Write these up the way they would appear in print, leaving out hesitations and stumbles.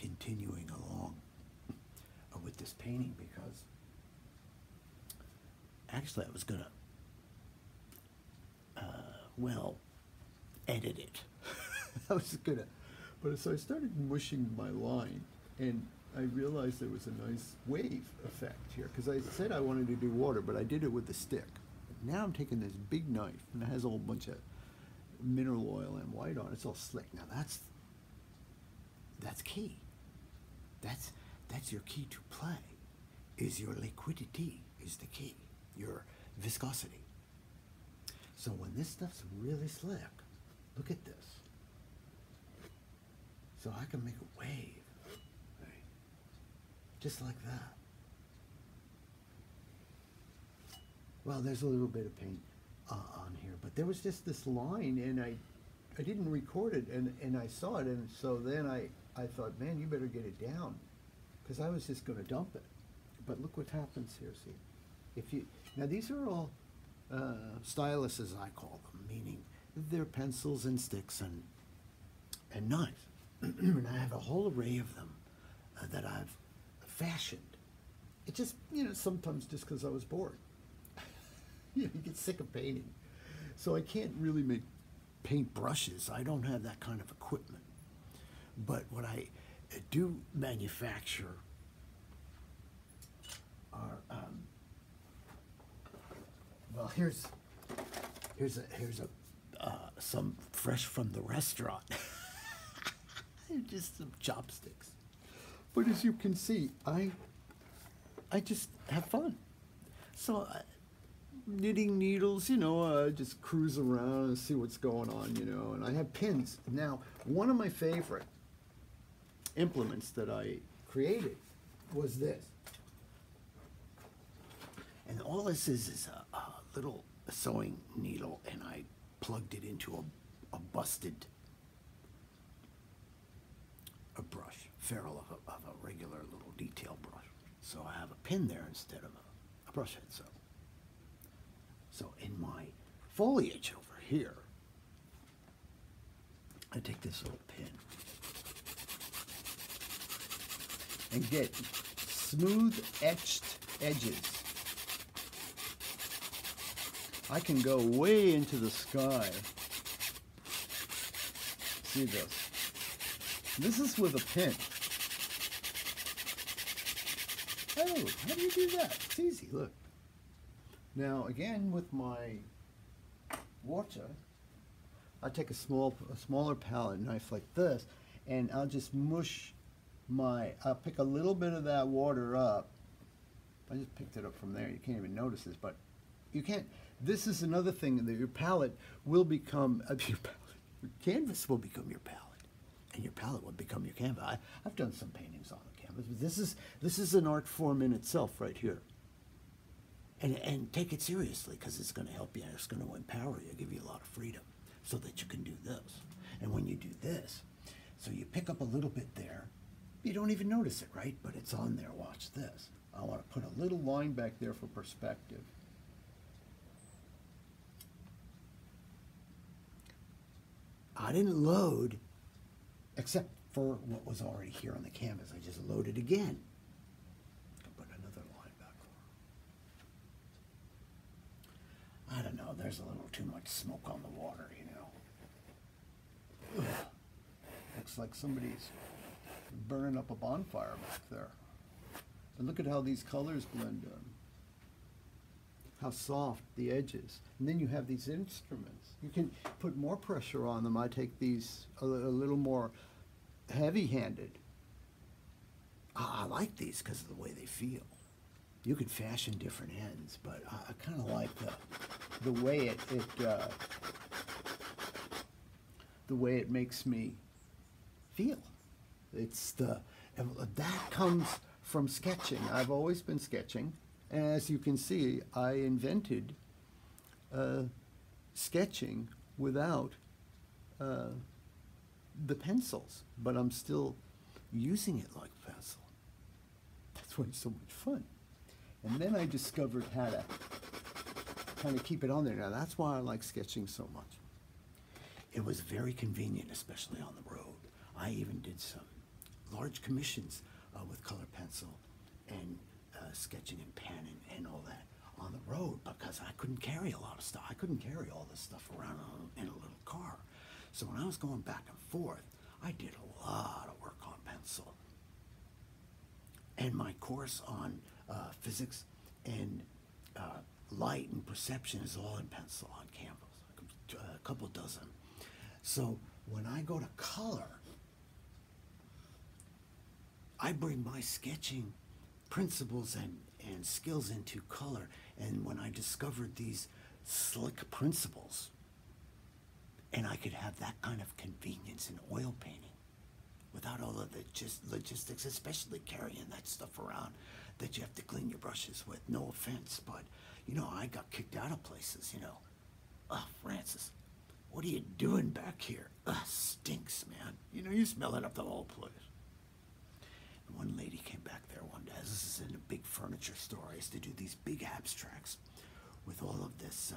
continuing along with this painting because actually I was gonna, well, edit it. I was gonna, but so I started mushing my line, and I realized there was a nice wave effect here because I said I wanted to do water, but I did it with the stick. Now I'm taking this big knife, and it has a whole bunch of mineral oil and white on it. It's all slick. Now that's key. That's your key to play. Is your liquidity is the key. Your viscosity. So when this stuff's really slick, look at this. So I can make a wave, right? Just like that. Well, there's a little bit of paint on here, but there was just this line, and I didn't record it, and I saw it, and so then I thought, man, you better get it down, because I was just going to dump it. But look what happens here, see? If you, now these are all stylus, as I call them, meaning they're pencils and sticks and knives. And I have a whole array of them that I've fashioned. It just, sometimes just because I was bored. You get sick of painting. So I can't really make paint brushes. I don't have that kind of equipment. But what I do manufacture are, well, here's some fresh from the restaurant. Just some chopsticks. But as you can see, I just have fun. So knitting needles, I just cruise around and see what's going on, and I have pins. Now, one of my favorite implements that I created was this. And all this is a little sewing needle, and I plugged it into a busted brush, ferrule of a regular little detail brush. So I have a pin there instead of a brush head. So in my foliage over here, I take this little pin and get smooth etched edges. I can go way into the sky. See this? This is with a pin. Oh, how do you do that? It's easy, look. Now, again, with my water, I take a smaller palette knife like this, and I'll just mush I'll pick a little bit of that water up. I just picked it up from there. You can't even notice this, but you can't. This is another thing that your palette will become, your canvas will become your palette. And your palette will become your canvas. I've done some paintings on the canvas, but this is an art form in itself right here. And take it seriously, because it's going to help you, and it's going to empower you, give you a lot of freedom, so that you can do this. And when you do this, so you pick up a little bit there, you don't even notice it, right? But it's on there. Watch this. I want to put a little line back there for perspective. I didn't load except for what was already here on the canvas. I just loaded again. Put another line back for. I don't know, there's a little too much smoke on the water, Ugh. Looks like somebody's burning up a bonfire back there. And look at how these colors blend in. How soft the edges. And then you have these instruments. You can put more pressure on them. I take these a little more heavy-handed. I like these because of the way they feel. You could fashion different ends, but I kind of like the way it makes me feel. It's that comes from sketching. I've always been sketching. As you can see, I invented sketching without the pencils, but I'm still using it like a pencil. That's why it's so much fun. And then I discovered how to kind of keep it on there. Now that's why I like sketching so much. It was very convenient, especially on the road. I even did some large commissions with color pencil and sketching and pen and all that on the road because I couldn't carry a lot of stuff. I couldn't carry all this stuff around in a little car. So when I was going back and forth, I did a lot of work on pencil. And my course on physics and light and perception is all in pencil on canvas, a couple dozen. So when I go to color, I bring my sketching principles and skills into color. And when I discovered these slick principles, and I could have that kind of convenience in oil painting without all of the logistics, especially carrying that stuff around that you have to clean your brushes with. No offense, but, you know, I got kicked out of places, you know. Oh, Francis, what are you doing back here? Stinks, man. You know, you smell it up the whole place. And one lady came back there one day. This is in a big furniture store. I used to do these big abstracts with all of this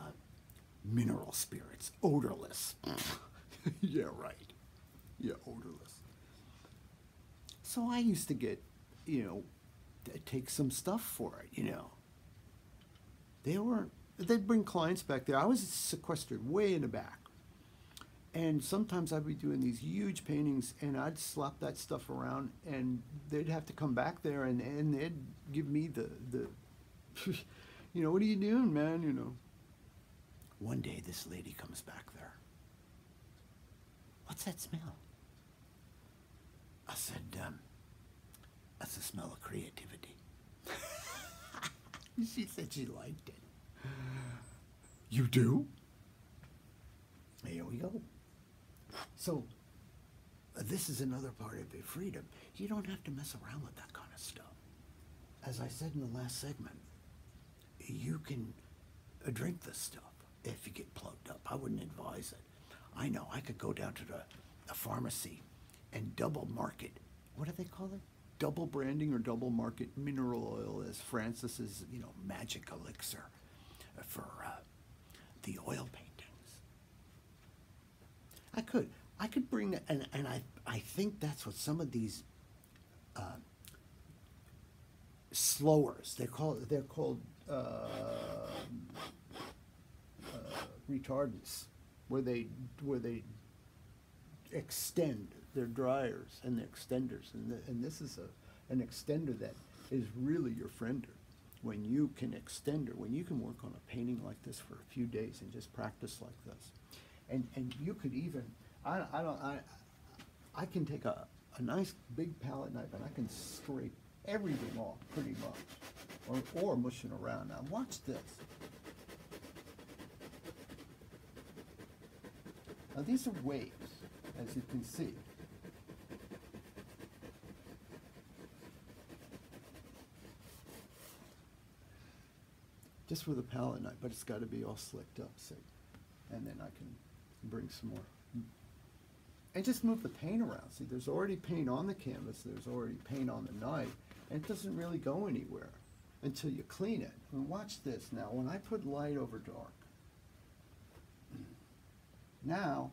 mineral spirits, odorless. Yeah, right. Yeah, odorless. So I used to get, you know, take some stuff for it, you know. They'd bring clients back there. I was sequestered way in the back. And sometimes I'd be doing these huge paintings and I'd slap that stuff around and they'd have to come back there and they'd give me the you know, what are you doing, man, you know. One day this lady comes back there. What's that smell? I said, that's the smell of creativity. She said she liked it. You do? Here we go. So, this is another part of your freedom. You don't have to mess around with that kind of stuff. As I said in the last segment, you can drink this stuff if you get plugged up. I wouldn't advise it. I know, I could go down to the pharmacy and double market. What do they call it? Double branding or double market mineral oil as Francis's, you know, magic elixir for the oil paintings. I could bring that, and I think that's what some of these slowers, they're called retardants, where they extend their dryers and the extenders, and this is an extender that is really your friender. When you can extend it, when you can work on a painting like this for a few days and just practice like this, and you could even, I can take a nice big palette knife and I can scrape everything off pretty much, or mushing around. Now watch this. Now these are waves, as you can see. Just with a palette knife, but it's got to be all slicked up, see? And then I can bring some more. And just move the paint around. See, there's already paint on the canvas, there's already paint on the knife, and it doesn't really go anywhere until you clean it. And watch this now, when I put light over dark, now,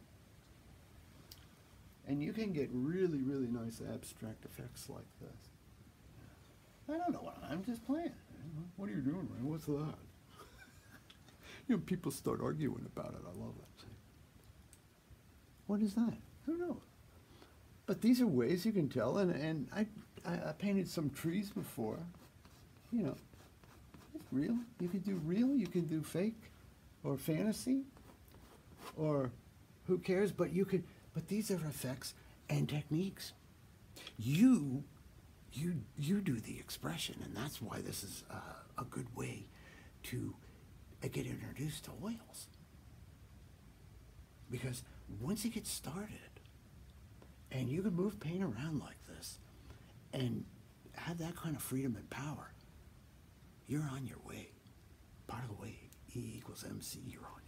and you can get really, really nice abstract effects like this. I don't know, I'm just playing. What are you doing, man? What's that? You know, people start arguing about it. I love it. What is that? Who knows? But these are ways you can tell, and I painted some trees before. You know, it's real. You can do real, you can do fake, or fantasy, or who cares? But these are effects and techniques. You do the expression, and that's why this is a good way to get introduced to oils. Because once you get started, and you can move paint around like this, and have that kind of freedom and power, you're on your way. By the way, E equals MC, you're on